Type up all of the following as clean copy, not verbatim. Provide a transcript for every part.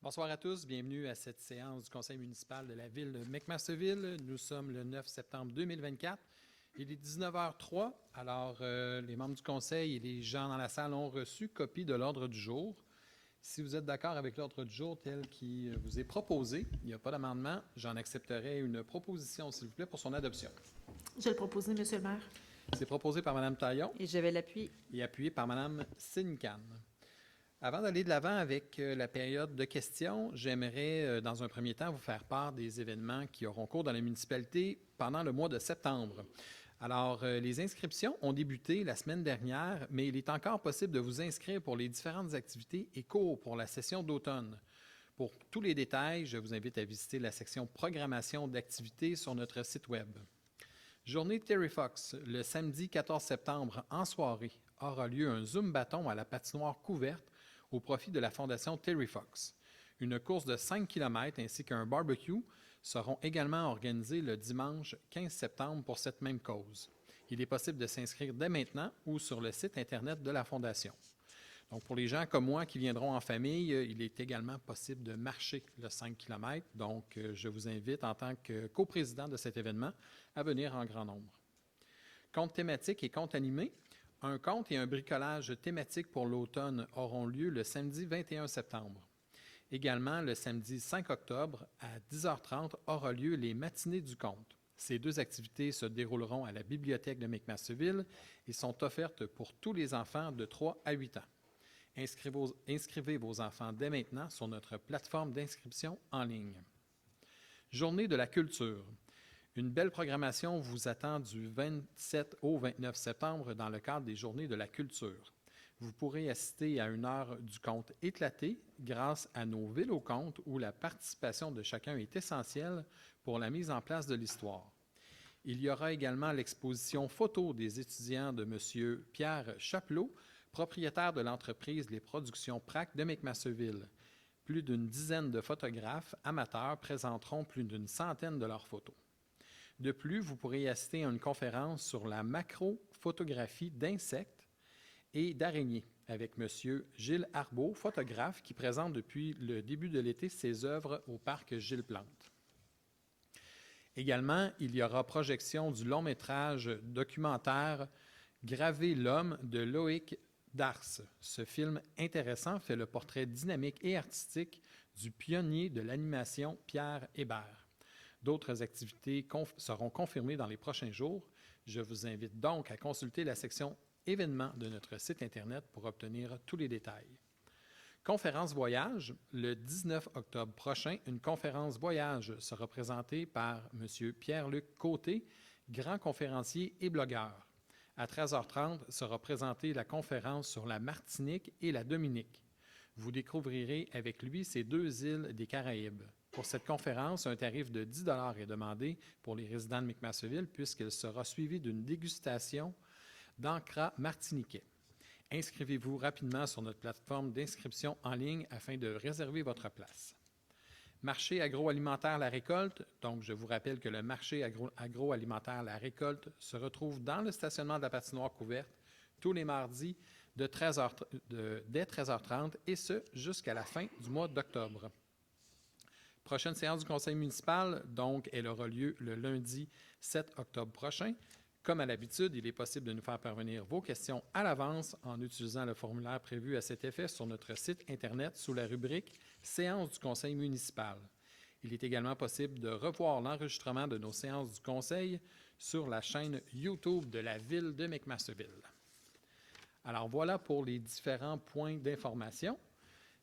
Bonsoir à tous, bienvenue à cette séance du Conseil municipal de la ville de McMasterville. Nous sommes le 9 septembre 2024. Il est 19h03, alors les membres du Conseil et les gens dans la salle ont reçu copie de l'ordre du jour. Si vous êtes d'accord avec l'ordre du jour tel qu'il vous est proposé, il n'y a pas d'amendement, j'en accepterai une proposition, s'il vous plaît, pour son adoption. Je le propose, Monsieur le maire. C'est proposé par Mme Taillon Et je vais l'appuyer. et appuyé par Mme Sincan. Avant d'aller de l'avant avec la période de questions, j'aimerais, dans un premier temps, vous faire part des événements qui auront cours dans la municipalité pendant le mois de septembre. Alors, les inscriptions ont débuté la semaine dernière, mais il est encore possible de vous inscrire pour les différentes activités et cours pour la session d'automne. Pour tous les détails, je vous invite à visiter la section programmation d'activités sur notre site Web. Journée Terry Fox, le samedi 14 septembre, en soirée, aura lieu un Zoom bâton à la patinoire couverte au profit de la Fondation Terry Fox. Une course de 5 km ainsi qu'un barbecue seront également organisés le dimanche 15 septembre pour cette même cause. Il est possible de s'inscrire dès maintenant ou sur le site Internet de la Fondation. Donc, pour les gens comme moi qui viendront en famille, il est également possible de marcher le 5 km. Donc, je vous invite en tant que coprésident de cet événement à venir en grand nombre. Contes thématiques et contes animés. Un conte et un bricolage thématique pour l'automne auront lieu le samedi 21 septembre. Également, le samedi 5 octobre, à 10h30, aura lieu les matinées du conte. Ces deux activités se dérouleront à la bibliothèque de McMasterville et sont offertes pour tous les enfants de 3 à 8 ans. Inscrivez vos enfants dès maintenant sur notre plateforme d'inscription en ligne. Journée de la culture. Une belle programmation vous attend du 27 au 29 septembre dans le cadre des Journées de la culture. Vous pourrez assister à une heure du conte éclaté grâce à nos vélo-contes où la participation de chacun est essentielle pour la mise en place de l'histoire. Il y aura également l'exposition photo des étudiants de M. Pierre Chapelot, propriétaire de l'entreprise Les Productions Prac de McMasterville. Plus d'une dizaine de photographes amateurs présenteront plus d'une centaine de leurs photos. De plus, vous pourrez assister à une conférence sur la macrophotographie d'insectes et d'araignées avec M. Gilles Arbeau, photographe qui présente depuis le début de l'été ses œuvres au parc Gilles Plante. Également, il y aura projection du long-métrage documentaire Graver l'homme de Loïc Dars. Ce film intéressant fait le portrait dynamique et artistique du pionnier de l'animation Pierre Hébert. D'autres activités seront confirmées dans les prochains jours. Je vous invite donc à consulter la section événements de notre site Internet pour obtenir tous les détails. Conférence voyage. Le 19 octobre prochain, une conférence voyage sera présentée par M. Pierre-Luc Côté, grand conférencier et blogueur. À 13h30 sera présentée la conférence sur la Martinique et la Dominique. Vous découvrirez avec lui ces deux îles des Caraïbes. Pour cette conférence, un tarif de 10 $ est demandé pour les résidents de McMasterville puisqu'elle sera suivie d'une dégustation d'encras martiniquais. Inscrivez-vous rapidement sur notre plateforme d'inscription en ligne afin de réserver votre place. Marché agroalimentaire La Récolte. Donc, je vous rappelle que le marché agroalimentaire La Récolte se retrouve dans le stationnement de la patinoire couverte tous les mardis dès 13h30 et ce, jusqu'à la fin du mois d'octobre. Prochaine séance du conseil municipal, donc, elle aura lieu le lundi 7 octobre prochain. Comme à l'habitude, il est possible de nous faire parvenir vos questions à l'avance en utilisant le formulaire prévu à cet effet sur notre site Internet sous la rubrique « Séance du conseil municipal ». Il est également possible de revoir l'enregistrement de nos séances du conseil sur la chaîne YouTube de la ville de McMasterville. Alors voilà pour les différents points d'information.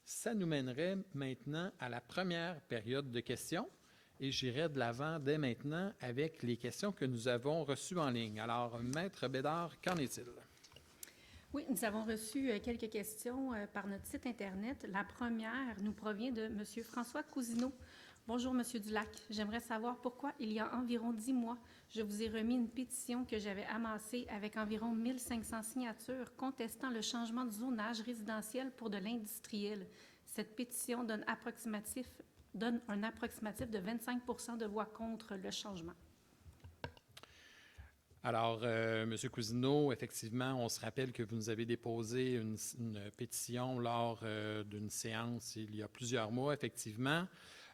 Ça nous mènerait maintenant à la première période de questions et j'irai de l'avant dès maintenant avec les questions que nous avons reçues en ligne. Alors, Maître Bédard, qu'en est-il? Oui, nous avons reçu quelques questions par notre site Internet. La première nous provient de M. François Cousineau. Bonjour, M. Dulac. J'aimerais savoir pourquoi, il y a environ 10 mois, je vous ai remis une pétition que j'avais amassée avec environ 1500 signatures contestant le changement de zonage résidentiel pour de l'industriel. Cette pétition donne un approximatif de 25 % de voix contre le changement. Alors, M. Cousineau, effectivement, on se rappelle que vous nous avez déposé une pétition lors d'une séance il y a plusieurs mois, effectivement.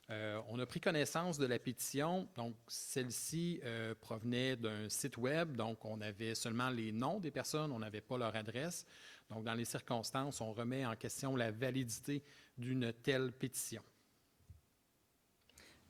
On a pris connaissance de la pétition. Donc, celle-ci provenait d'un site web. Donc, on avait seulement les noms des personnes, on n'avait pas leur adresse. Donc, dans les circonstances, on remet en question la validité d'une telle pétition.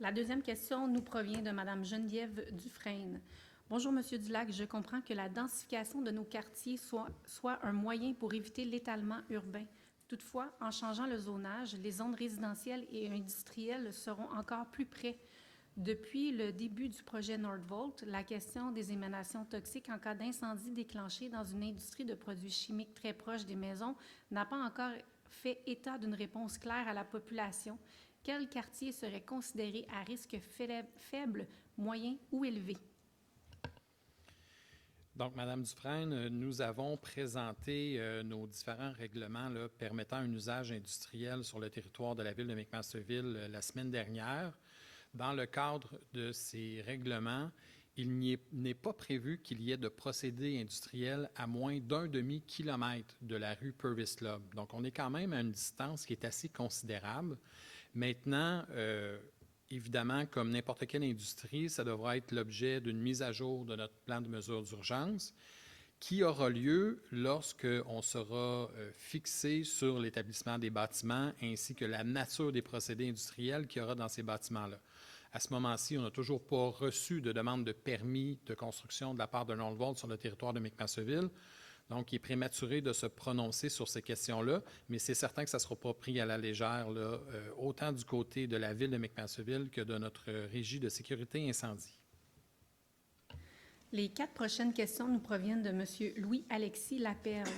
La deuxième question nous provient de Mme Geneviève Dufresne. Bonjour, Monsieur Dulac. Je comprends que la densification de nos quartiers soit un moyen pour éviter l'étalement urbain. Toutefois, en changeant le zonage, les zones résidentielles et industrielles seront encore plus près. Depuis le début du projet Nordvolt, la question des émanations toxiques en cas d'incendie déclenché dans une industrie de produits chimiques très proche des maisons n'a pas encore fait état d'une réponse claire à la population. Quel quartier serait considéré à risque faible, moyen ou élevé? Donc, Mme Dufresne, nous avons présenté nos différents règlements là, permettant un usage industriel sur le territoire de la ville de McMasterville la semaine dernière. Dans le cadre de ces règlements, il n'est pas prévu qu'il y ait de procédés industriels à moins d'un demi-kilomètre de la rue Purvis Club. Donc, on est quand même à une distance qui est assez considérable. Maintenant, évidemment, comme n'importe quelle industrie, ça devra être l'objet d'une mise à jour de notre plan de mesures d'urgence qui aura lieu lorsqu'on sera fixé sur l'établissement des bâtiments ainsi que la nature des procédés industriels qu'il y aura dans ces bâtiments-là. À ce moment-ci, on n'a toujours pas reçu de demande de permis de construction de la part de Nordvolt sur le territoire de McMasterville. Donc, il est prématuré de se prononcer sur ces questions-là, mais c'est certain que ça ne sera pas pris à la légère, là, autant du côté de la ville de McMasterville que de notre régie de sécurité incendie. Les 4 prochaines questions nous proviennent de M. Louis-Alexis Laperle.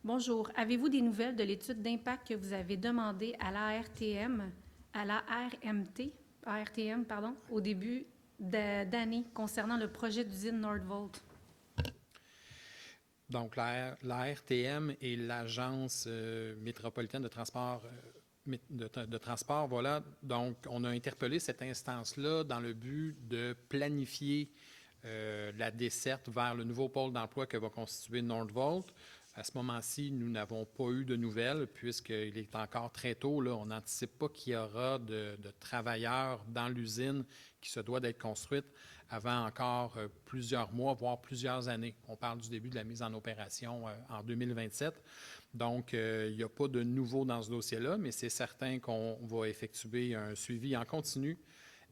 Bonjour. Avez-vous des nouvelles de l'étude d'impact que vous avez demandée à l'ARTM, au début d'année concernant le projet d'usine Nordvolt? Donc, l'ARTM est l'Agence métropolitaine de transport, voilà. Donc, on a interpellé cette instance-là dans le but de planifier la desserte vers le nouveau pôle d'emploi que va constituer Nordvolt. À ce moment-ci, nous n'avons pas eu de nouvelles puisqu'il est encore très tôt. Là, on n'anticipe pas qu'il y aura de travailleurs dans l'usine qui se doit d'être construite avant encore plusieurs mois, voire plusieurs années. On parle du début de la mise en opération en 2027. Donc, il n'y a pas de nouveau dans ce dossier-là, mais c'est certain qu'on va effectuer un suivi en continu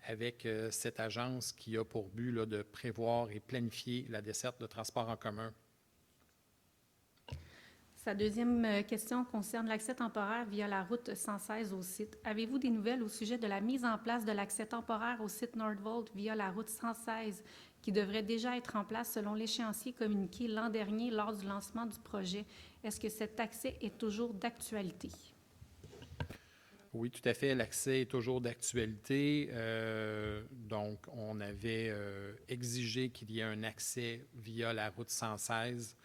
avec cette agence qui a pour but là, de prévoir et planifier la desserte de transport en commun. Sa deuxième question concerne l'accès temporaire via la route 116 au site. Avez-vous des nouvelles au sujet de la mise en place de l'accès temporaire au site Nordvolt via la route 116 qui devrait déjà être en place selon l'échéancier communiqué l'an dernier lors du lancement du projet? Est-ce que cet accès est toujours d'actualité? Oui, tout à fait. L'accès est toujours d'actualité. Donc, on avait exigé qu'il y ait un accès via la route 116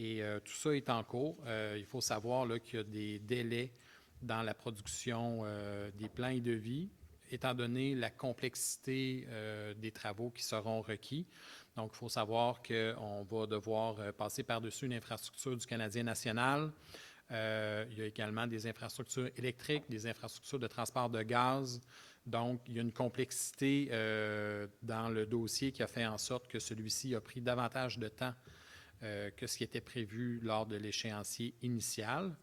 et tout ça est en cours. Il faut savoir là, qu'il y a des délais dans la production des plans et devis, étant donné la complexité des travaux qui seront requis. Donc, il faut savoir qu'on va devoir passer par-dessus une infrastructure du Canadien national. Il y a également des infrastructures électriques, des infrastructures de transport de gaz. Donc, il y a une complexité dans le dossier qui a fait en sorte que celui-ci a pris davantage de temps que ce qui était prévu lors de l'échéancier initial.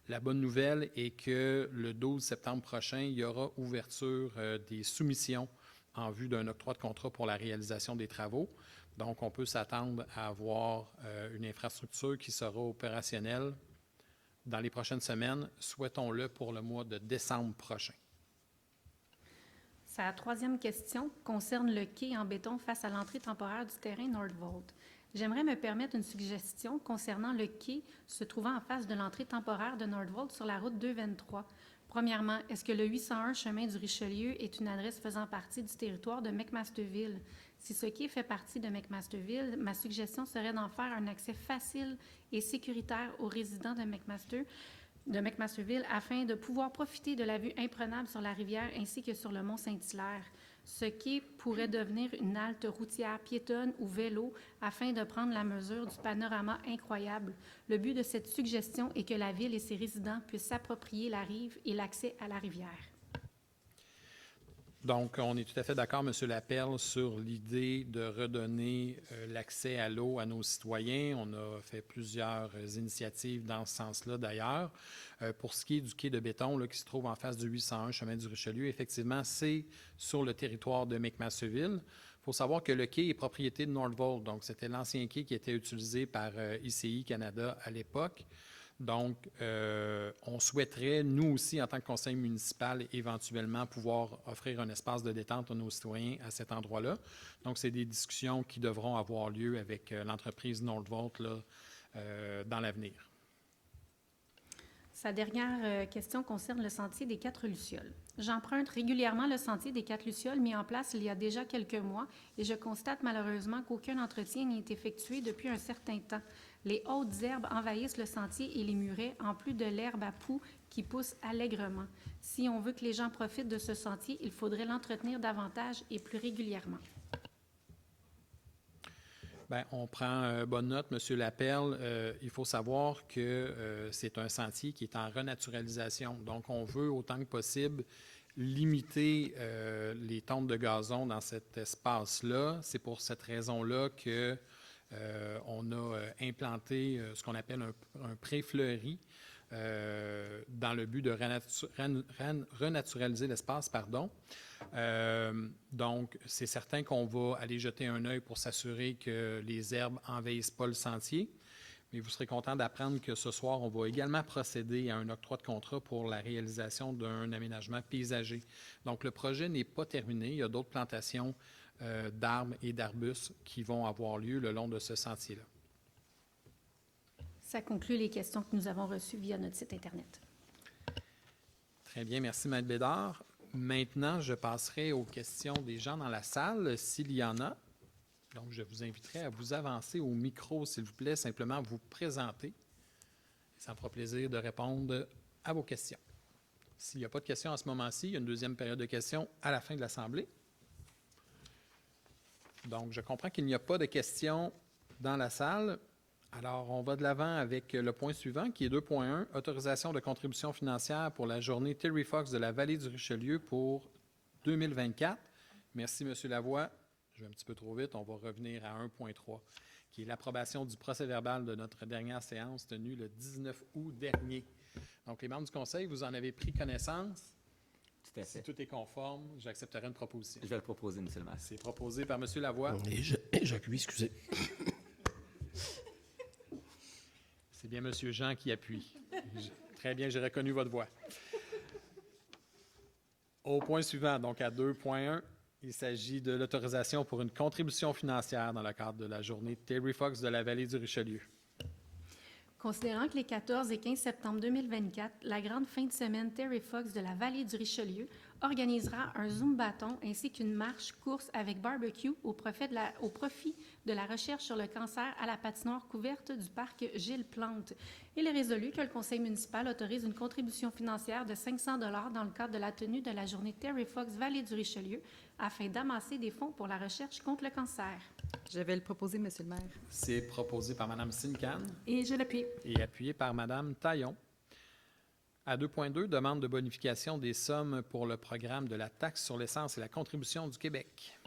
La bonne nouvelle est que le 12 septembre prochain, il y aura ouverture des soumissions en vue d'un octroi de contrat pour la réalisation des travaux. Donc, on peut s'attendre à avoir une infrastructure qui sera opérationnelle dans les prochaines semaines, souhaitons-le pour le mois de décembre prochain. Sa troisième question concerne le quai en béton face à l'entrée temporaire du terrain Nordvolt. J'aimerais me permettre une suggestion concernant le quai se trouvant en face de l'entrée temporaire de Nordvolt sur la route 223. Premièrement, est-ce que le 801 chemin du Richelieu est une adresse faisant partie du territoire de McMasterville? Si ce quai fait partie de McMasterville, ma suggestion serait d'en faire un accès facile et sécuritaire aux résidents de McMasterville afin de pouvoir profiter de la vue imprenable sur la rivière ainsi que sur le mont Saint-Hilaire. Ce quai pourrait devenir une halte routière piétonne ou vélo afin de prendre la mesure du panorama incroyable. Le but de cette suggestion est que la ville et ses résidents puissent s'approprier la rive et l'accès à la rivière. Donc, on est tout à fait d'accord, M. Lapperle, sur l'idée de redonner l'accès à l'eau à nos citoyens. On a fait plusieurs initiatives dans ce sens-là, d'ailleurs. Pour ce qui est du quai de béton là, qui se trouve en face du 801 chemin du Richelieu, effectivement, c'est sur le territoire de McMasterville. Il faut savoir que le quai est propriété de Northvolt. Donc, c'était l'ancien quai qui était utilisé par ICI Canada à l'époque. Donc, on souhaiterait, nous aussi, en tant que conseil municipal, éventuellement pouvoir offrir un espace de détente à nos citoyens à cet endroit-là. Donc, c'est des discussions qui devront avoir lieu avec l'entreprise Northvolt là, dans l'avenir. Sa dernière question concerne le sentier des 4 Lucioles. J'emprunte régulièrement le sentier des 4 Lucioles mis en place il y a déjà quelques mois et je constate malheureusement qu'aucun entretien n'est effectué depuis un certain temps. Les hautes herbes envahissent le sentier et les murets, en plus de l'herbe à poux qui pousse allègrement. Si on veut que les gens profitent de ce sentier, il faudrait l'entretenir davantage et plus régulièrement. Bien, on prend bonne note, M. Lapperle. Il faut savoir que c'est un sentier qui est en renaturalisation. Donc, on veut autant que possible limiter les tontes de gazon dans cet espace-là. C'est pour cette raison-là que on a implanté ce qu'on appelle un pré-fleuri dans le but de renaturaliser l'espace, pardon. Donc, c'est certain qu'on va aller jeter un œil pour s'assurer que les herbes n'envahissent pas le sentier. Mais vous serez content d'apprendre que ce soir, on va également procéder à un octroi de contrat pour la réalisation d'un aménagement paysager. Donc, le projet n'est pas terminé. Il y a d'autres plantations d'arbres et d'arbustes qui vont avoir lieu le long de ce sentier-là. Ça conclut les questions que nous avons reçues via notre site Internet. Très bien, merci, Mme Bédard. Maintenant, je passerai aux questions des gens dans la salle, s'il y en a. Donc, je vous inviterai à vous avancer au micro, s'il vous plaît, simplement vous présenter. Ça me fera plaisir de répondre à vos questions. S'il n'y a pas de questions à ce moment-ci, il y a une deuxième période de questions à la fin de l'Assemblée. Donc, je comprends qu'il n'y a pas de questions dans la salle. Alors, on va de l'avant avec le point suivant, qui est 2.1, autorisation de contribution financière pour la journée Terry Fox de la Vallée du Richelieu pour 2024. Merci, M. Lavoie. Je vais un petit peu trop vite. On va revenir à 1.3, qui est l'approbation du procès-verbal de notre dernière séance tenue le 19 août dernier. Donc, les membres du Conseil, vous en avez pris connaissance. Tout à fait. Si tout est conforme, j'accepterai une proposition. Je vais le proposer, M. le maire. C'est proposé par M. Lavoie. Et j'appuie, excusez. C'est bien M. Jean qui appuie. Très bien, j'ai reconnu votre voix. Au point suivant, donc à 2.1, il s'agit de l'autorisation pour une contribution financière dans le cadre de la journée Terry Fox de la Vallée du Richelieu. Considérant que les 14 et 15 septembre 2024, la grande fin de semaine Terry Fox de la Vallée du Richelieu organisera un Zumbathon ainsi qu'une marche course avec barbecue au profit de la recherche sur le cancer à la patinoire couverte du parc Gilles Plante. Il est résolu que le conseil municipal autorise une contribution financière de 500 $ dans le cadre de la tenue de la journée Terry Fox Vallée du Richelieu afin d'amasser des fonds pour la recherche contre le cancer. Je vais le proposer, M. le maire. C'est proposé par Mme Sincan Et je l'appuie. et appuyé par Mme Taillon. À 2.2, demande de bonification des sommes pour le programme de la taxe sur l'essence et la contribution du Québec.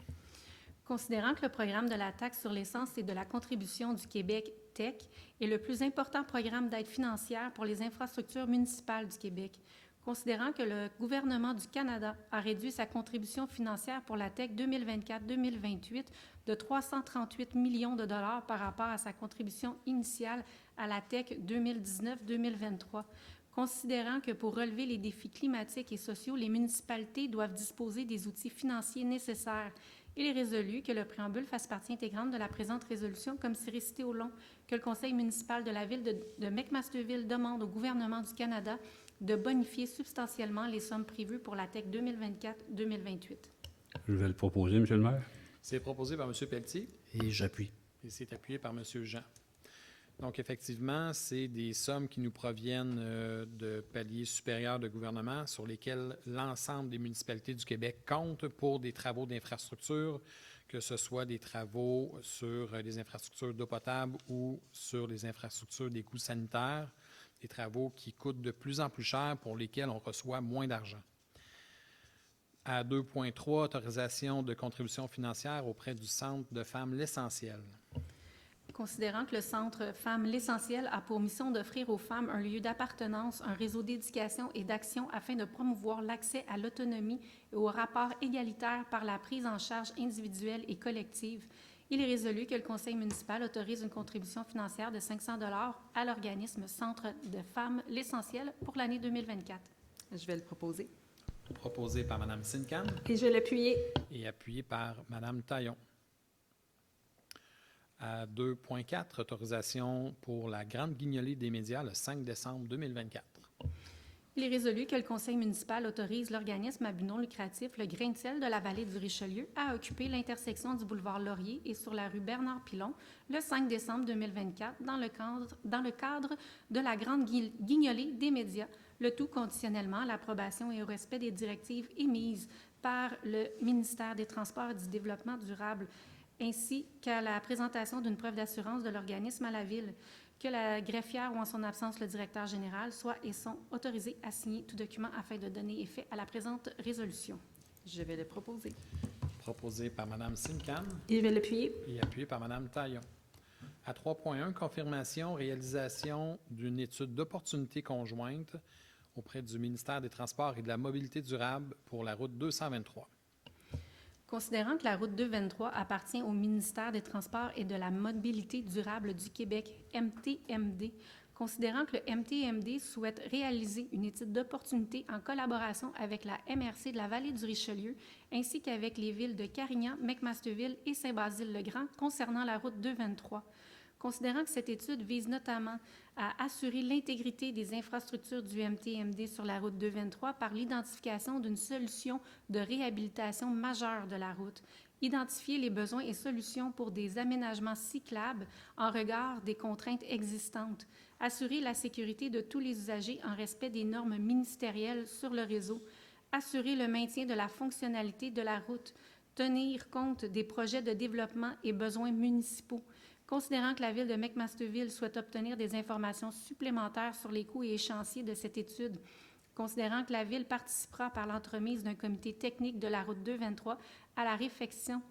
Considérant que le programme de la taxe sur l'essence et de la contribution du Québec TEC est le plus important programme d'aide financière pour les infrastructures municipales du Québec, considérant que le gouvernement du Canada a réduit sa contribution financière pour la TEC 2024-2028 de 338 millions de dollars par rapport à sa contribution initiale à la TEC 2019-2023, considérant que pour relever les défis climatiques et sociaux, les municipalités doivent disposer des outils financiers nécessaires. Il est résolu que le préambule fasse partie intégrante de la présente résolution, comme c'est récité au long, que le conseil municipal de la ville de McMasterville demande au gouvernement du Canada de bonifier substantiellement les sommes prévues pour la TEC 2024-2028. Je vais le proposer, M. le maire. C'est proposé par M. Pelletier Et j'appuie. et c'est appuyé par M. Jean. Donc, effectivement, c'est des sommes qui nous proviennent de paliers supérieurs de gouvernement sur lesquels l'ensemble des municipalités du Québec comptent pour des travaux d'infrastructure, que ce soit des travaux sur les infrastructures d'eau potable ou sur les infrastructures des coûts sanitaires, des travaux qui coûtent de plus en plus cher pour lesquels on reçoit moins d'argent. À 2.3, autorisation de contribution financière auprès du Centre de femmes L'Essentiel. Considérant que le Centre Femmes L'Essentiel a pour mission d'offrir aux femmes un lieu d'appartenance, un réseau d'éducation et d'action afin de promouvoir l'accès à l'autonomie et au rapport égalitaire par la prise en charge individuelle et collective, il est résolu que le Conseil municipal autorise une contribution financière de 500 $ à l'organisme Centre de Femmes L'Essentiel pour l'année 2024. Je vais le proposer. Proposé par Mme Sincan Et je vais l'appuyer. et appuyé par Mme Taillon. À 2.4, autorisation pour la grande guignolée des médias le 5 décembre 2024. Il est résolu que le Conseil municipal autorise l'organisme à but non lucratif Le Grain de sel de la vallée du Richelieu à occuper l'intersection du boulevard Laurier et sur la rue Bernard-Pilon le 5 décembre 2024 dans le cadre de la grande guignolée des médias, le tout conditionnellement à l'approbation et au respect des directives émises par le ministère des Transports et du Développement durable, ainsi qu'à la présentation d'une preuve d'assurance de l'organisme à la Ville, que la greffière ou en son absence le directeur général soient et sont autorisés à signer tout document afin de donner effet à la présente résolution. Je vais le proposer. Proposé par Mme Sincan Et je vais l'appuyer. et appuyé par Mme Taillon. À 3.1, confirmation, réalisation d'une étude d'opportunité conjointe auprès du ministère des Transports et de la Mobilité durable pour la route 223. Considérant que la route 223 appartient au ministère des Transports et de la Mobilité durable du Québec, MTMD, considérant que le MTMD souhaite réaliser une étude d'opportunité en collaboration avec la MRC de la vallée du Richelieu, ainsi qu'avec les villes de Carignan, McMasterville et Saint-Basile-le-Grand concernant la route 223. Considérant que cette étude vise notamment à assurer l'intégrité des infrastructures du MTMD sur la route 223 par l'identification d'une solution de réhabilitation majeure de la route, identifier les besoins et solutions pour des aménagements cyclables en regard des contraintes existantes, assurer la sécurité de tous les usagers en respect des normes ministérielles sur le réseau, assurer le maintien de la fonctionnalité de la route, tenir compte des projets de développement et besoins municipaux. Considérant que la Ville de McMasterville souhaite obtenir des informations supplémentaires sur les coûts et échéanciers de cette étude, considérant que la Ville participera par l'entremise d'un comité technique de la route 223 à la réflexion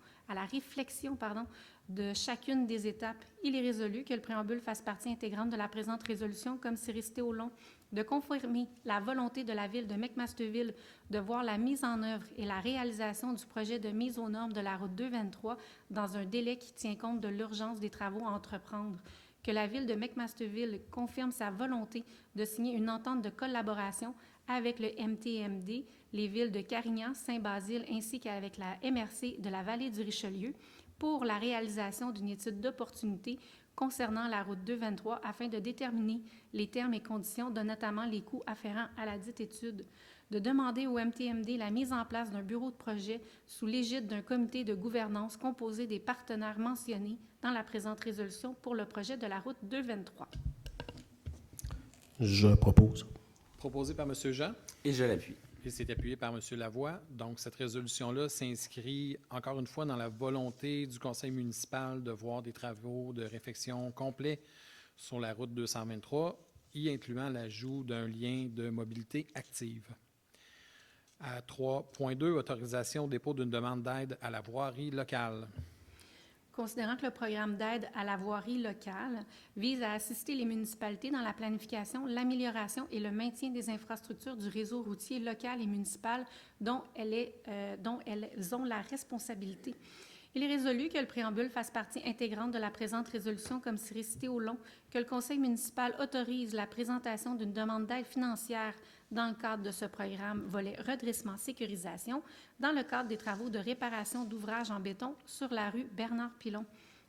de chacune des étapes, il est résolu que le préambule fasse partie intégrante de la présente résolution comme c'est resté au long, de confirmer la volonté de la Ville de McMasterville de voir la mise en œuvre et la réalisation du projet de mise aux normes de la route 223 dans un délai qui tient compte de l'urgence des travaux à entreprendre, que la Ville de McMasterville confirme sa volonté de signer une entente de collaboration avec le MTMD, les villes de Carignan, Saint-Basile ainsi qu'avec la MRC de la vallée du Richelieu pour la réalisation d'une étude d'opportunité concernant la route 223 afin de déterminer les termes et conditions de notamment les coûts afférents à la dite étude, de demander au MTMD la mise en place d'un bureau de projet sous l'égide d'un comité de gouvernance composé des partenaires mentionnés dans la présente résolution pour le projet de la route 223. Je propose. Proposé par M. Jean Et je l'appuie. et c'est appuyé par M. Lavoie. Donc, cette résolution-là s'inscrit encore une fois dans la volonté du Conseil municipal de voir des travaux de réfection complets sur la route 223, y incluant l'ajout d'un lien de mobilité active. À 3.2, autorisation au dépôt d'une demande d'aide à la voirie locale. Considérant que le programme d'aide à la voirie locale vise à assister les municipalités dans la planification, l'amélioration et le maintien des infrastructures du réseau routier local et municipal dont elles ont la responsabilité. Il est résolu que le préambule fasse partie intégrante de la présente résolution comme c'est récité au long, que le Conseil municipal autorise la présentation d'une demande d'aide financière dans le cadre de ce programme volet redressement-sécurisation, dans le cadre des travaux de réparation d'ouvrages en béton sur la rue Bernard-Pilon,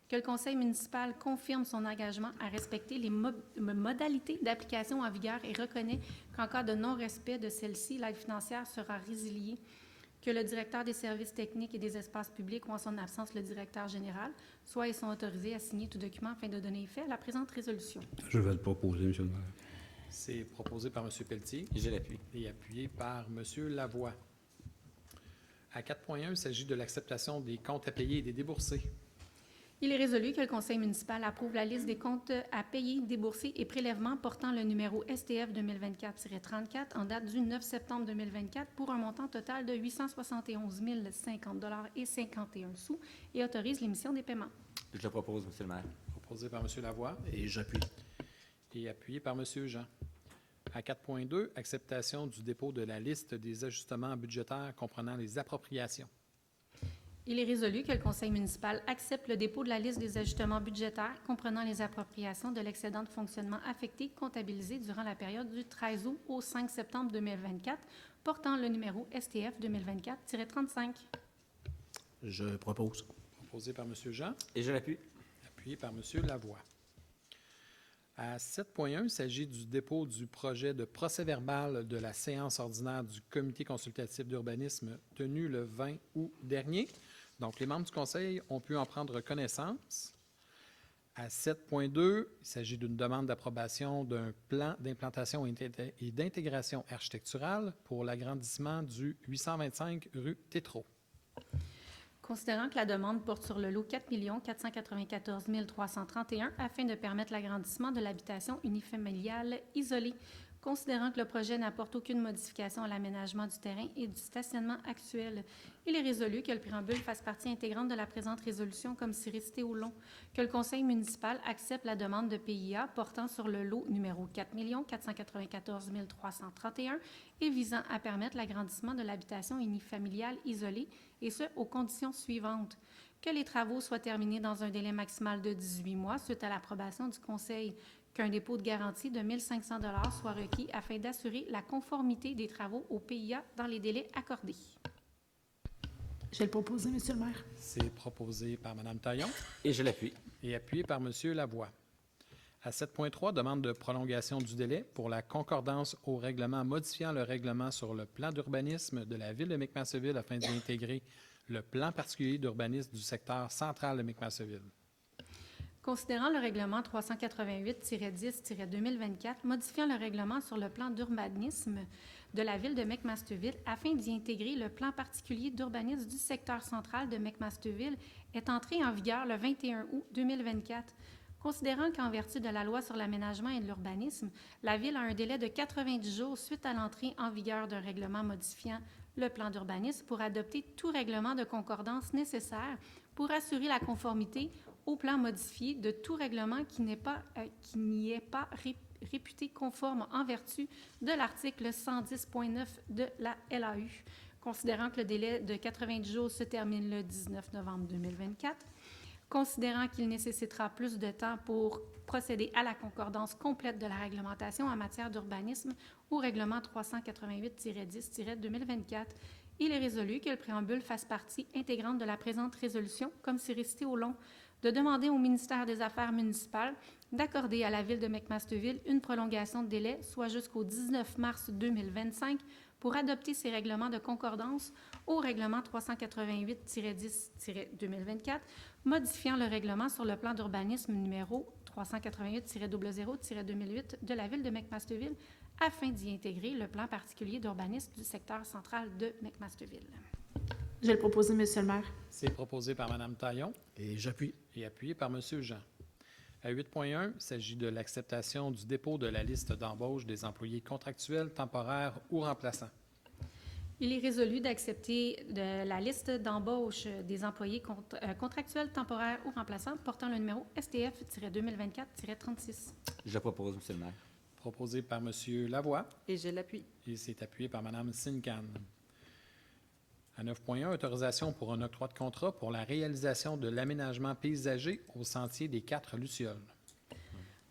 que le Conseil municipal confirme son engagement à respecter les modalités d'application en vigueur et reconnaît qu'en cas de non-respect de celle-ci, l'aide financière sera résiliée, que le directeur des services techniques et des espaces publics ou en son absence le directeur général soient et sont autorisés à signer tout document afin de donner effet à la présente résolution. Je vais le proposer, Monsieur le maire. C'est proposé par M. Pelletier Je l'appuie. et appuyé par M. Lavoie. À 4.1, il s'agit de l'acceptation des comptes à payer et des déboursés. Il est résolu que le conseil municipal approuve la liste des comptes à payer, déboursés et prélèvements portant le numéro STF 2024-34 en date du 9 septembre 2024 pour un montant total de 871 050 et 51 sous et autorise l'émission des paiements. Je le propose, Monsieur le maire. Proposé par M. Lavoie Et j'appuie. et appuyé par M. Jean. À 4.2, acceptation du dépôt de la liste des ajustements budgétaires comprenant les appropriations. Il est résolu que le conseil municipal accepte le dépôt de la liste des ajustements budgétaires comprenant les appropriations de l'excédent de fonctionnement affecté comptabilisé durant la période du 13 août au 5 septembre 2024 portant le numéro STF 2024-35. Je propose. Proposé par M. Jean, Et je l'appuie. appuyé par M. Lavoie. À 7.1, il s'agit du dépôt du projet de procès-verbal de la séance ordinaire du comité consultatif d'urbanisme tenue le 20 août dernier. Donc, les membres du conseil ont pu en prendre connaissance. À 7.2, il s'agit d'une demande d'approbation d'un plan d'implantation et d'intégration architecturale pour l'agrandissement du 825 rue Tétreault. Considérant que la demande porte sur le lot 4 494 331 afin de permettre l'agrandissement de l'habitation unifamiliale isolée. Considérant que le projet n'apporte aucune modification à l'aménagement du terrain et du stationnement actuel, il est résolu que le préambule fasse partie intégrante de la présente résolution comme si resté au long, que le conseil municipal accepte la demande de PIA portant sur le lot numéro 4 494 331 et visant à permettre l'agrandissement de l'habitation unifamiliale isolée, et ce, aux conditions suivantes. Que les travaux soient terminés dans un délai maximal de 18 mois suite à l'approbation du conseil, qu'un dépôt de garantie de 1 500 $ soit requis afin d'assurer la conformité des travaux au PIA dans les délais accordés. Je vais le proposer, Monsieur le maire. C'est proposé par Mme Taillon Et je l'appuie. et appuyé par M. Lavoie. À 7.3, demande de prolongation du délai pour la concordance au règlement modifiant le règlement sur le plan d'urbanisme de la ville de McMasterville afin d'y intégrer le plan particulier d'urbanisme du secteur central de McMasterville. Considérant le règlement 388-10-2024, modifiant le règlement sur le plan d'urbanisme de la ville de McMasterville afin d'y intégrer le plan particulier d'urbanisme du secteur central de McMasterville est entré en vigueur le 21 août 2024. Considérant qu'en vertu de la loi sur l'aménagement et l'urbanisme, la Ville a un délai de 90 jours suite à l'entrée en vigueur d'un règlement modifiant le plan d'urbanisme pour adopter tout règlement de concordance nécessaire pour assurer la conformité au plan modifié de tout règlement qui n'y est pas réputé conforme en vertu de l'article 110.9 de la LAU. Considérant que le délai de 90 jours se termine le 19 novembre 2024, considérant qu'il nécessitera plus de temps pour procéder à la concordance complète de la réglementation en matière d'urbanisme au règlement 388-10-2024, il est résolu que le préambule fasse partie intégrante de la présente résolution, comme c'est resté au long, de demander au ministère des Affaires municipales d'accorder à la Ville de McMasterville une prolongation de délai, soit jusqu'au 19 mars 2025, pour adopter ces règlements de concordance au règlement 388-10-2024, modifiant le règlement sur le plan d'urbanisme numéro 388-00-2008 de la Ville de McMasterville afin d'y intégrer le plan particulier d'urbanisme du secteur central de McMasterville. Je vais le proposer, Monsieur le maire. C'est proposé par Mme Taillon Et j'appuie. et appuyé par M. Jean. À 8.1, il s'agit de l'acceptation du dépôt de la liste d'embauche des employés contractuels, temporaires ou remplaçants. Il est résolu d'accepter la liste d'embauche des employés contractuels, temporaires ou remplaçants portant le numéro STF-2024-36. Je le propose, Monsieur le maire. Proposé par M. Lavoie Et je l'appuie. et c'est appuyé par Mme Sincan. À 9.1, autorisation pour un octroi de contrat pour la réalisation de l'aménagement paysager au sentier des 4 Lucioles.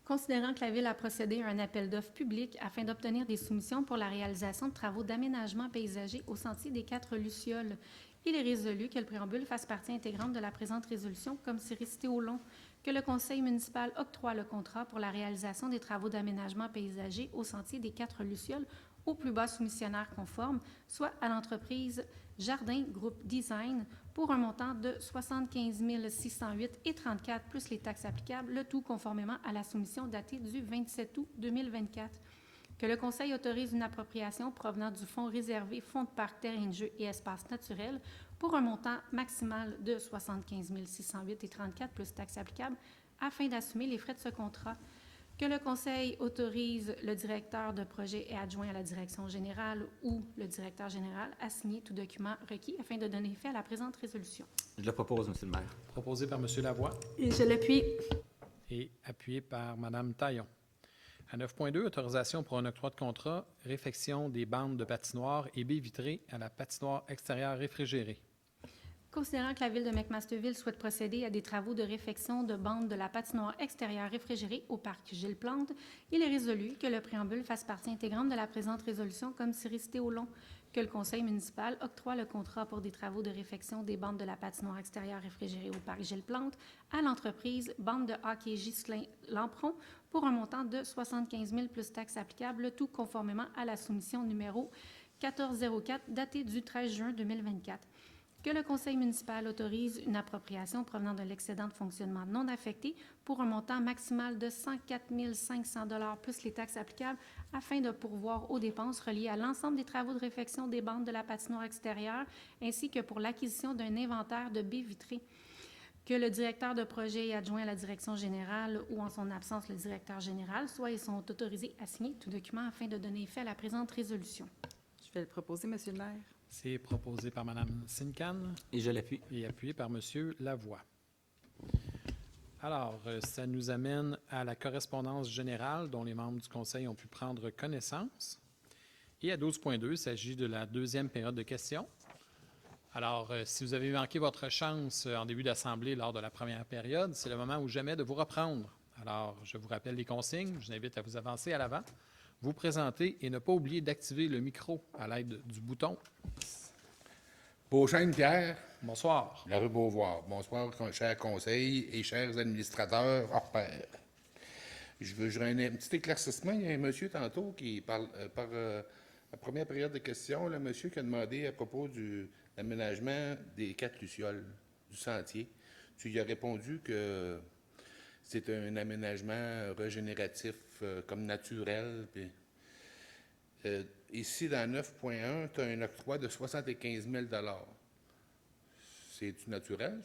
Considérant que la Ville a procédé à un appel d'offres public afin d'obtenir des soumissions pour la réalisation de travaux d'aménagement paysager au sentier des 4 Lucioles, il est résolu que le préambule fasse partie intégrante de la présente résolution, comme c'est resté au long, que le conseil municipal octroie le contrat pour la réalisation des travaux d'aménagement paysager au sentier des 4 Lucioles au plus bas soumissionnaire conforme, soit à l'entreprise Jardin Groupe Design, pour un montant de 75 608,34 plus les taxes applicables, le tout conformément à la soumission datée du 27 août 2024. Que le Conseil autorise une appropriation provenant du fonds réservé Fonds de parc, terrain de jeu et espaces naturels pour un montant maximal de 75 608,34 plus taxes applicables afin d'assumer les frais de ce contrat. Que le Conseil autorise le directeur de projet et adjoint à la direction générale ou le directeur général à signer tout document requis afin de donner effet à la présente résolution. Je le propose, Monsieur le maire. Proposé par M. Lavoie Et je l'appuie. et appuyé par Mme Taillon. À 9.2, autorisation pour un octroi de contrat, réfection des bandes de patinoire et baies vitrées à la patinoire extérieure réfrigérée. Considérant que la Ville de McMasterville souhaite procéder à des travaux de réfection de bandes de la patinoire extérieure réfrigérée au parc Gilles Plante, il est résolu que le préambule fasse partie intégrante de la présente résolution comme si récité au long, que le Conseil municipal octroie le contrat pour des travaux de réfection des bandes de la patinoire extérieure réfrigérée au parc Gilles Plante à l'entreprise Bande de hockey Ghislain Lampron pour un montant de 75 000 plus taxes applicables, le tout conformément à la soumission numéro 1404 datée du 13 juin 2024. Que le Conseil municipal autorise une appropriation provenant de l'excédent de fonctionnement non affecté pour un montant maximal de 104 500 $ plus les taxes applicables afin de pourvoir aux dépenses reliées à l'ensemble des travaux de réfection des bandes de la patinoire extérieure ainsi que pour l'acquisition d'un inventaire de baies vitrées. Que le directeur de projet et adjoint à la direction générale ou en son absence le directeur général soient et sont autorisés à signer tout document afin de donner effet à la présente résolution. Je vais le proposer, Monsieur le maire. C'est proposé par Mme Sincan Et je l'appuie. et appuyé par M. Lavoie. Alors, ça nous amène à la correspondance générale dont les membres du Conseil ont pu prendre connaissance. Et à 12.2, il s'agit de la deuxième période de questions. Alors, si vous avez manqué votre chance en début d'assemblée lors de la première période, c'est le moment ou jamais de vous reprendre. Alors, je vous rappelle les consignes. Je vous invite à vous avancer à l'avant, vous présenter et ne pas oublier d'activer le micro à l'aide du bouton. Beauchesne Pierre, Bonsoir. la rue Beauvoir. Bonsoir, chers conseils et chers administrateurs hors pair. Je veux un petit éclaircissement. Il y a un monsieur tantôt qui parle par la première période de questions, le monsieur qui a demandé à propos de l'aménagement des 4 lucioles du sentier. Tu lui as répondu que c'est un aménagement régénératif comme naturel. Puis, ici, dans 9.1, tu as un octroi de 75 000 $. C'est-tu naturel?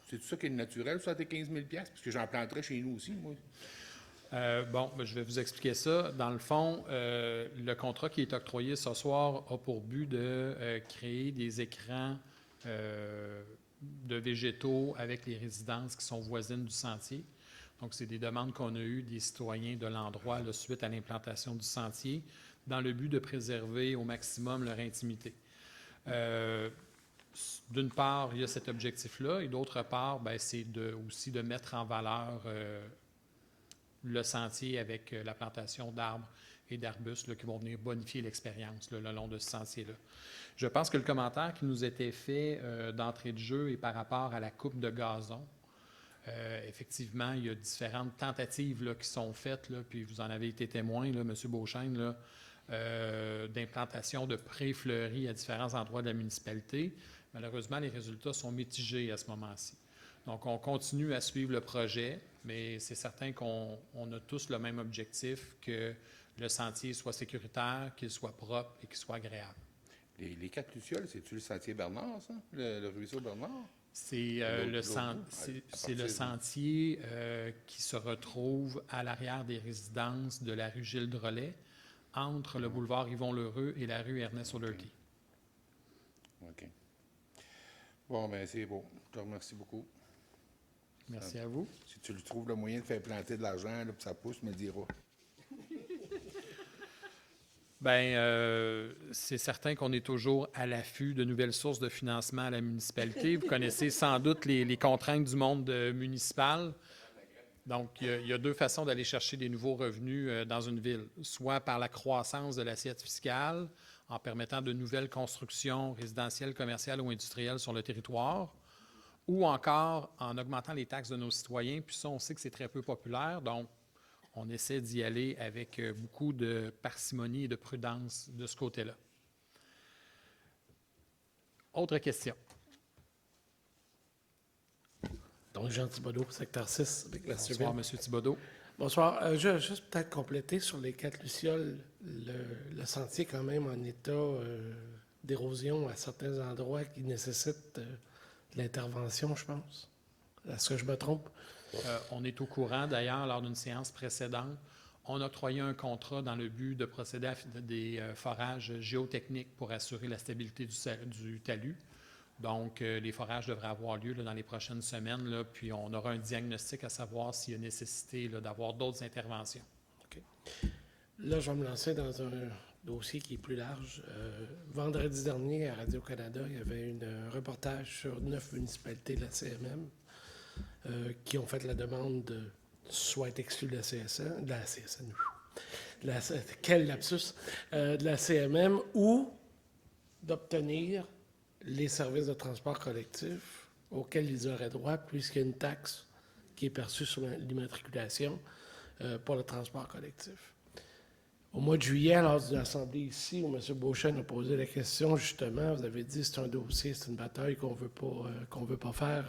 C'est ça qui est naturel, 75 000 $? Parce que j'en planterais chez nous aussi, moi. Je vais vous expliquer ça. Dans le fond, le contrat qui est octroyé ce soir a pour but de créer des écrans de végétaux avec les résidences qui sont voisines du sentier. Donc, c'est des demandes qu'on a eues des citoyens de l'endroit là, suite à l'implantation du sentier, dans le but de préserver au maximum leur intimité. D'une part, il y a cet objectif-là, et d'autre part, c'est aussi de mettre en valeur le sentier avec la plantation d'arbres et d'arbustes là, qui vont venir bonifier l'expérience là, le long de ce sentier-là. Je pense que le commentaire qui nous était fait d'entrée de jeu est par rapport à la coupe de gazon. Effectivement, il y a différentes tentatives là, qui sont faites, là, puis vous en avez été témoin, là, M. Beauchesne, là, d'implantation de prés fleuris à différents endroits de la municipalité. Malheureusement, les résultats sont mitigés à ce moment-ci. Donc, on continue à suivre le projet, mais c'est certain qu'on a tous le même objectif, que le sentier soit sécuritaire, qu'il soit propre et qu'il soit agréable. Les 4 lucioles, c'est-tu le sentier Bernard, ça? Le ruisseau Bernard? C'est le sentier qui se retrouve à l'arrière des résidences de la rue Gilles Drolet, entre le boulevard Yvon-Lheureux et la rue Ernest O'Doherty. OK. Bon, bien, c'est beau. Je te remercie beaucoup. Merci à vous. Si tu trouves le moyen de faire planter de l'argent, là, puis ça pousse, me diras. C'est certain qu'on est toujours à l'affût de nouvelles sources de financement à la municipalité. Vous connaissez sans doute les contraintes du monde municipal. Donc, il y a deux façons d'aller chercher des nouveaux revenus dans une ville, soit par la croissance de l'assiette fiscale, en permettant de nouvelles constructions résidentielles, commerciales ou industrielles sur le territoire, ou encore en augmentant les taxes de nos citoyens. Puis ça, on sait que c'est très peu populaire. Donc, on essaie d'y aller avec beaucoup de parcimonie et de prudence de ce côté-là. Autre question? Donc, Jean Thibodeau, secteur 6, avec la Bonsoir, M. Thibodeau. Bonsoir. Je vais juste peut-être compléter sur les 4 Lucioles. Le sentier est quand même en état d'érosion à certains endroits qui nécessitent de l'intervention, je pense. Est-ce que je me trompe? On est au courant, d'ailleurs, lors d'une séance précédente, on a octroyé un contrat dans le but de procéder à des forages géotechniques pour assurer la stabilité du talus. Donc, les forages devraient avoir lieu là, dans les prochaines semaines, là, puis on aura un diagnostic à savoir s'il y a nécessité là, d'avoir d'autres interventions. OK. Là, je vais me lancer dans un dossier qui est plus large. Vendredi dernier, à Radio-Canada, il y avait un reportage sur 9 municipalités de la CMM qui ont fait la demande de soit être exclues de la CSN, quel lapsus, de la CMM, ou d'obtenir les services de transport collectif auxquels ils auraient droit, puisqu'il y a une taxe qui est perçue sur l'immatriculation pour le transport collectif. Au mois de juillet, lors d'une assemblée ici, où M. Beauchesne a posé la question, justement, vous avez dit que c'est un dossier, c'est une bataille qu'on veut pas faire.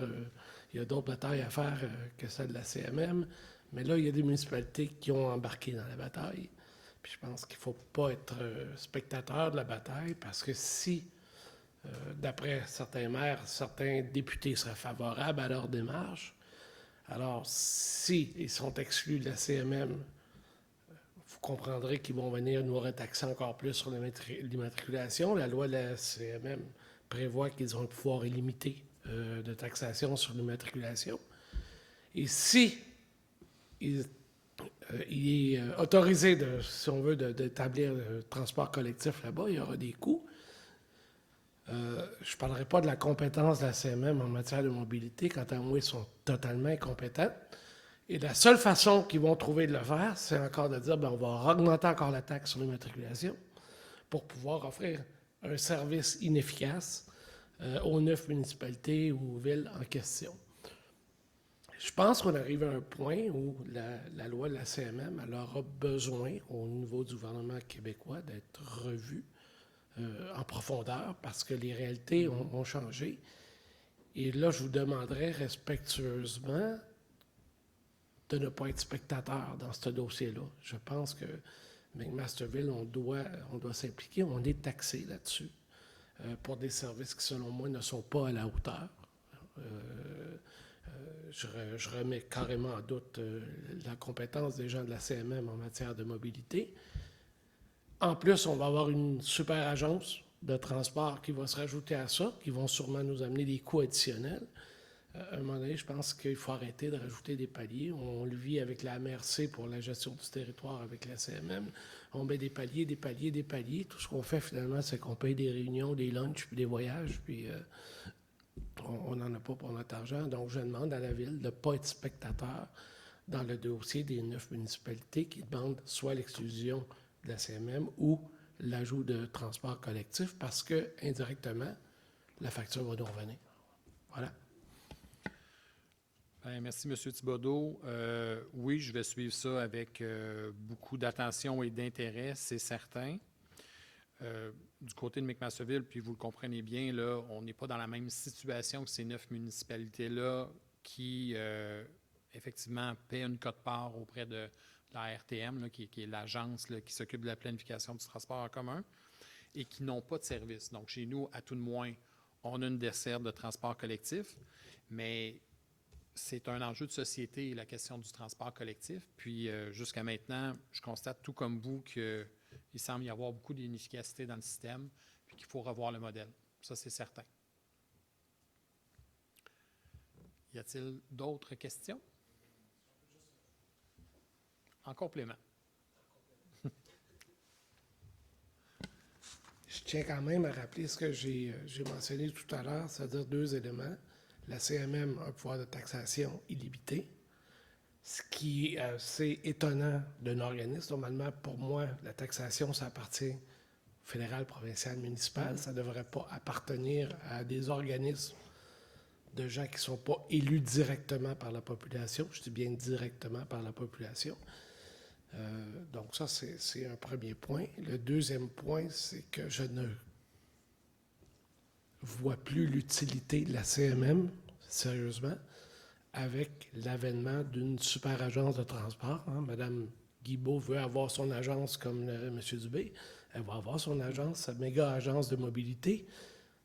Il y a d'autres batailles à faire que celle de la CMM. Mais là, il y a des municipalités qui ont embarqué dans la bataille. Puis je pense qu'il ne faut pas être spectateur de la bataille, parce que si d'après certains maires, certains députés seraient favorables à leur démarche. Alors, s'ils sont exclus de la CMM, vous comprendrez qu'ils vont venir nous retaxer encore plus sur l'immatriculation. La loi de la CMM prévoit qu'ils ont un pouvoir illimité de taxation sur l'immatriculation. Et si il est autorisé, si on veut, d'établir le transport collectif là-bas, il y aura des coûts. Je ne parlerai pas de la compétence de la CMM en matière de mobilité. Quant à moi, ils sont totalement incompétents. Et la seule façon qu'ils vont trouver de le faire, c'est encore de dire, on va augmenter encore la taxe sur l'immatriculation pour pouvoir offrir un service inefficace aux 9 municipalités ou villes en question. Je pense qu'on arrive à un point où la loi de la CMM, elle aura besoin, au niveau du gouvernement québécois, d'être revue en profondeur, parce que les réalités ont changé. Et là, je vous demanderais respectueusement de ne pas être spectateur dans ce dossier-là. Je pense que McMasterville, on doit s'impliquer. On est taxé là-dessus pour des services qui, selon moi, ne sont pas à la hauteur. Je remets carrément en doute la compétence des gens de la CMM en matière de mobilité. En plus, on va avoir une super agence de transport qui va se rajouter à ça, qui vont sûrement nous amener des coûts additionnels. À un moment donné, je pense qu'il faut arrêter de rajouter des paliers. On le vit avec la MRC pour la gestion du territoire avec la CMM. On met des paliers, des paliers, des paliers. Tout ce qu'on fait, finalement, c'est qu'on paye des réunions, des lunchs, puis des voyages, puis on n'en a pas pour notre argent. Donc, je demande à la Ville de ne pas être spectateur dans le dossier des 9 municipalités qui demandent soit l'exclusion de la CMM ou l'ajout de transport collectif, parce que, indirectement, la facture va nous revenir. Voilà. Bien, merci, M. Thibodeau. Oui, je vais suivre ça avec beaucoup d'attention et d'intérêt, c'est certain. Du côté de McMasterville, puis vous le comprenez bien, là, on n'est pas dans la même situation que ces 9 municipalités-là qui, effectivement, paient une quote-part auprès de la RTM, là, qui est l'agence là, qui s'occupe de la planification du transport en commun, et qui n'ont pas de service. Donc, chez nous, à tout de moins, on a une desserte de transport collectif, mais c'est un enjeu de société, la question du transport collectif. Puis, jusqu'à maintenant, je constate, tout comme vous, qu'il semble y avoir beaucoup d'inefficacité dans le système, puis qu'il faut revoir le modèle. Ça, c'est certain. Y a-t-il d'autres questions? En complément. Je tiens quand même à rappeler ce que j'ai mentionné tout à l'heure, c'est-à-dire 2 éléments. La CMM a un pouvoir de taxation illimité, ce qui est assez étonnant d'un organisme. Normalement, pour moi, la taxation, ça appartient au fédéral, provincial, municipal. Ça ne devrait pas appartenir à des organismes de gens qui ne sont pas élus directement par la population. Je dis bien directement par la population. Donc ça, c'est un premier point. Le deuxième point, c'est que je ne vois plus l'utilité de la CMM, sérieusement, avec l'avènement d'une super agence de transport. Hein. Madame Guibault veut avoir son agence comme M. Dubé. Elle va avoir son agence, sa méga agence de mobilité.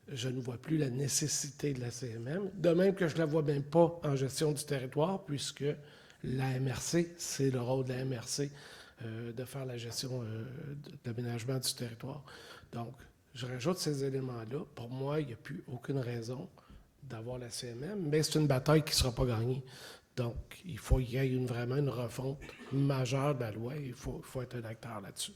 Je ne vois plus la nécessité de la CMM. De même que je ne la vois même pas en gestion du territoire, puisque la MRC, c'est le rôle de la MRC de faire la gestion d'aménagement du territoire. Donc, je rajoute ces éléments-là. Pour moi, il n'y a plus aucune raison d'avoir la CMM, mais c'est une bataille qui ne sera pas gagnée. Donc, il faut qu'il y ait vraiment une refonte majeure de la loi. Il faut être un acteur là-dessus.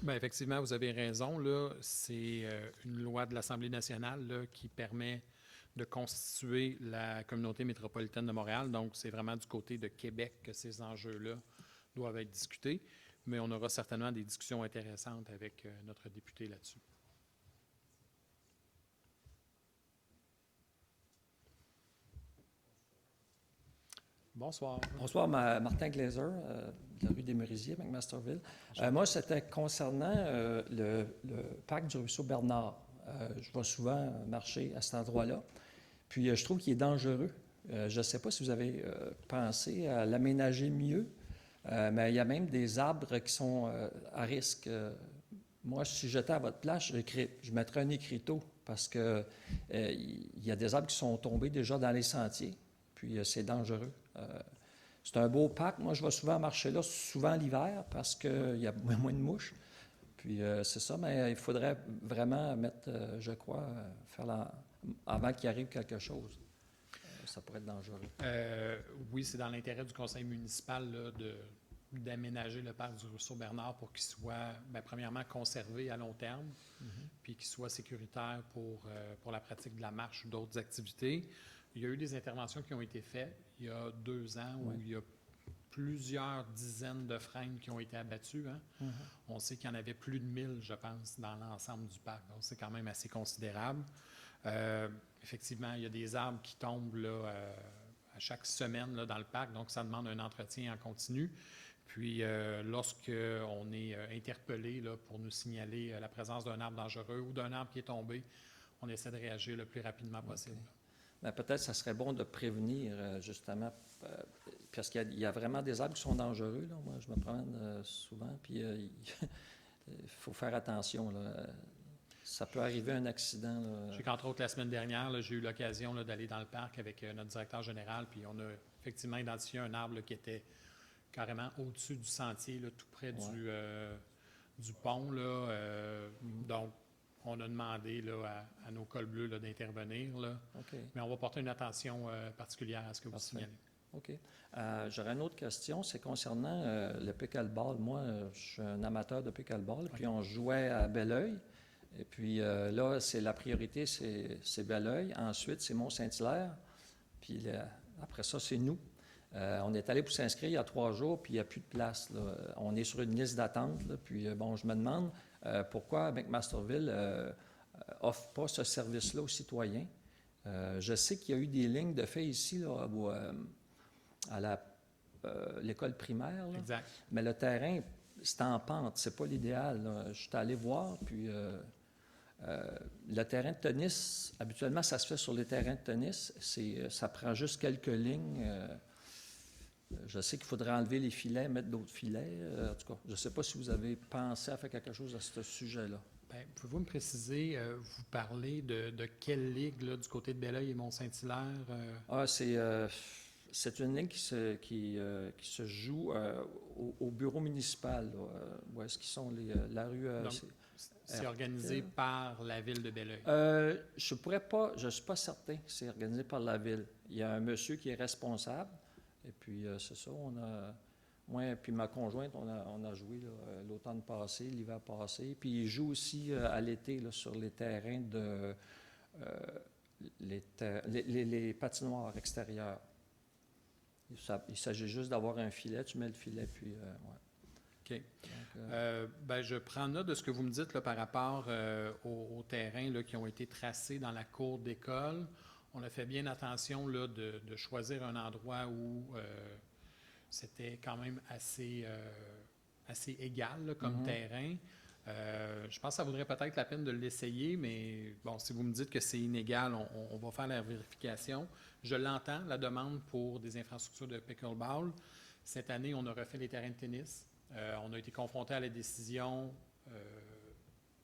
Bien, effectivement, vous avez raison. Là, c'est une loi de l'Assemblée nationale là, qui permet de constituer la communauté métropolitaine de Montréal. Donc, c'est vraiment du côté de Québec que ces enjeux-là doivent être discutés. Mais on aura certainement des discussions intéressantes avec notre député là-dessus. Bonsoir. Bonsoir, Martin Glazer, de la rue des Merisiers, McMasterville. Moi, c'était concernant le parc du ruisseau Bernard. Je vais souvent marcher à cet endroit-là. Puis, je trouve qu'il est dangereux. Je ne sais pas si vous avez pensé à l'aménager mieux, mais il y a même des arbres qui sont à risque. Moi, si j'étais à votre place, je mettrais un écriteau parce qu'il y a des arbres qui sont tombés déjà dans les sentiers. Puis, c'est dangereux. C'est un beau parc. Moi, je vais souvent marcher là, souvent l'hiver, parce qu'il y a moins de mouches. Puis, c'est ça, mais il faudrait vraiment mettre, je crois, avant qu'il arrive quelque chose. Ça pourrait être dangereux. Oui, c'est dans l'intérêt du conseil municipal là, d'aménager le parc du ruisseau Bernard pour qu'il soit, bien, premièrement, conservé à long terme, puis qu'il soit sécuritaire pour la pratique de la marche ou d'autres activités. Il y a eu des interventions qui ont été faites il y a 2 ans où il y a plusieurs dizaines de frênes qui ont été abattues. Hein? On sait qu'il y en avait plus de 1000, je pense, dans l'ensemble du parc. Donc, c'est quand même assez considérable. Effectivement, il y a des arbres qui tombent là, à chaque semaine là, dans le parc, donc ça demande un entretien en continu. Puis, lorsqu'on est interpellé là, pour nous signaler la présence d'un arbre dangereux ou d'un arbre qui est tombé, on essaie de réagir le plus rapidement possible. Okay. Ben, peut-être que ça serait bon de prévenir, justement, parce qu'il y a vraiment des arbres qui sont dangereux. Là. Moi, je me promène souvent, puis il faut faire attention. Là. Ça peut arriver un accident. Là. Je sais qu'entre autres, la semaine dernière, là, j'ai eu l'occasion là, d'aller dans le parc avec notre directeur général, puis on a effectivement identifié un arbre là, qui était carrément au-dessus du sentier, là, tout près du pont. Là, donc, on a demandé là, à nos cols bleus là, d'intervenir. Là. Okay. Mais on va porter une attention particulière à ce que vous signalez. OK. J'aurais une autre question. C'est concernant le pickleball. Moi, je suis un amateur de pickleball. Puis on jouait à Belleuil. Et puis là, la priorité, c'est Belleuil. Ensuite, c'est Mont-Saint-Hilaire. Puis après ça, c'est nous. On est allé pour s'inscrire il y a 3 jours, puis il n'y a plus de place. Là. On est sur une liste d'attente. Puis bon, je me demande pourquoi McMasterville offre pas ce service-là aux citoyens. Je sais qu'il y a eu des lignes de fait ici là, à l'école primaire. Là. Exact. Mais le terrain, c'est en pente. C'est pas l'idéal. Là. Je suis allé voir, puis le terrain de tennis, habituellement, ça se fait sur les terrains de tennis. Ça prend juste quelques lignes. Je sais qu'il faudrait enlever les filets, mettre d'autres filets. En tout cas, je ne sais pas si vous avez pensé à faire quelque chose à ce sujet-là. Bien, pouvez-vous me préciser, vous parlez de quelle ligue là, du côté de Belleuil et Mont-Saint-Hilaire? C'est une ligue qui se joue au bureau municipal. Là, où est-ce qu'ils sont la rue... Donc, c'est organisé par la ville de Belleuil. Je ne suis pas certain que c'est organisé par la ville. Il y a un monsieur qui est responsable. Et puis, c'est ça, moi et puis ma conjointe, on a joué l'automne passé, l'hiver passé. Puis, il joue aussi à l'été là, sur les terrains de les patinoires extérieures. Il s'agit juste d'avoir un filet, tu mets le filet, puis OK. Donc, je prends note de ce que vous me dites là, par rapport aux terrains là, qui ont été tracés dans la cour d'école. On a fait bien attention là, de choisir un endroit où c'était quand même assez assez égal là, comme terrain. Je pense que ça vaudrait peut-être la peine de l'essayer, mais bon, si vous me dites que c'est inégal, on va faire la vérification. Je l'entends, la demande pour des infrastructures de pickleball. Cette année, on a refait les terrains de tennis. On a été confronté à la décision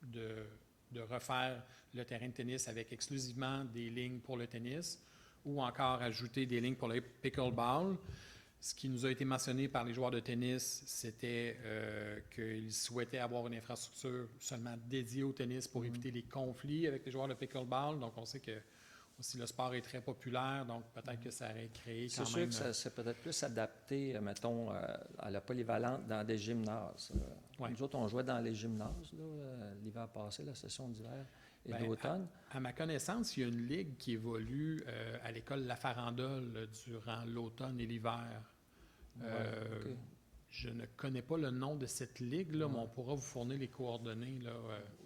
de refaire le terrain de tennis avec exclusivement des lignes pour le tennis ou encore ajouter des lignes pour le pickleball. Ce qui nous a été mentionné par les joueurs de tennis, c'était qu'ils souhaitaient avoir une infrastructure seulement dédiée au tennis pour éviter les conflits avec les joueurs de pickleball. Donc, on sait que aussi le sport est très populaire, donc peut-être que ça aurait créé C'est quand sûr même... que ça c'est peut-être plus adapté, mettons, à la polyvalente dans des gymnases. Ouais. Nous autres, on jouait dans les gymnases là, l'hiver passé, la session d'hiver et Ben, d'automne. À ma connaissance, il y a une ligue qui évolue à l'école La Farandole durant l'automne et l'hiver. OK. Je ne connais pas le nom de cette ligue-là, mais on pourra vous fournir les coordonnées. Là,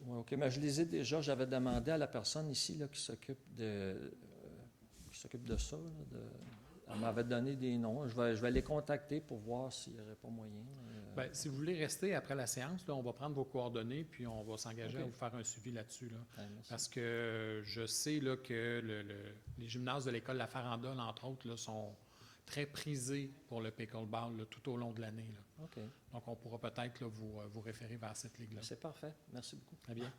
Ouais, OK, mais je les ai déjà. J'avais demandé à la personne ici là, qui s'occupe de ça. Là, elle m'avait donné des noms. Je vais les contacter pour voir s'il n'y aurait pas moyen. Ben, si vous voulez rester après la séance, là, on va prendre vos coordonnées puis on va s'engager OK. à vous faire un suivi là-dessus. Là. Merci. Parce que je sais là, que les gymnases de l'école La Farandole, entre autres, là, sont très prisés pour le pickleball là, tout au long de l'année. Là. OK, Donc, on pourra peut-être là, vous référer vers cette ligue-là. c'est parfait. Merci beaucoup. Très bien.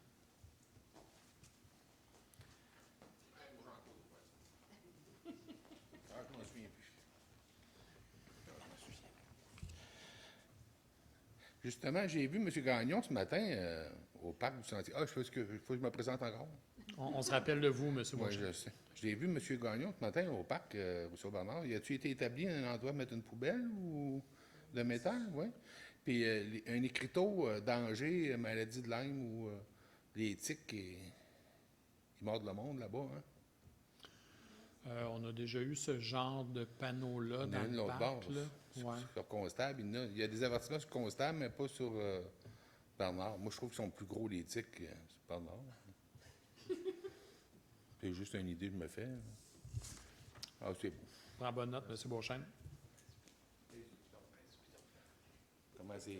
Je m'en souviens plus. Justement, j'ai vu M. Gagnon ce matin au parc du Sentier. Ah, il faut que je me présente encore. On se rappelle de vous, M. Oui, Beauchamp. je sais. J'ai vu M. Gagnon ce matin au parc Rousseau-Bernard. Y a-tu été établi un endroit pour mettre une poubelle ou de métal? Oui. Puis un écriteau danger, maladie de Lyme ou les tiques qui mordent le monde là-bas. Hein? On a déjà eu ce genre de panneau-là Il y en dans a une le l'autre parc. bord. Là. Sur, Ouais. sur Constable. Il y a des avertissements sur Constable, mais pas sur Bernard. Moi, je trouve qu'ils sont plus gros, les tiques, sur Bernard. C'est juste une idée que je me fais. Ah, c'est beau. Prends bonne note, M. Beauchamp. Comment c'est...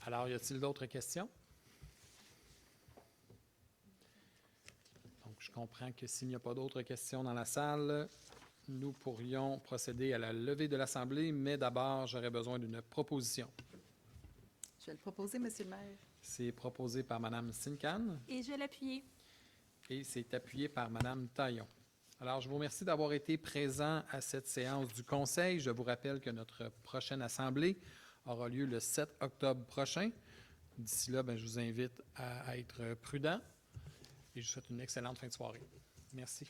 Alors, y a-t-il d'autres questions? Donc, je comprends que s'il n'y a pas d'autres questions dans la salle, nous pourrions procéder à la levée de l'Assemblée, mais d'abord, j'aurais besoin d'une proposition. Je vais le proposer, Monsieur le maire. C'est proposé par Mme Sincan Et je vais l'appuyer. et c'est appuyé par Mme Taillon. Alors, je vous remercie d'avoir été présent à cette séance du Conseil. Je vous rappelle que notre prochaine Assemblée aura lieu le 7 octobre prochain. D'ici là, je vous invite à être prudent et je vous souhaite une excellente fin de soirée. Merci.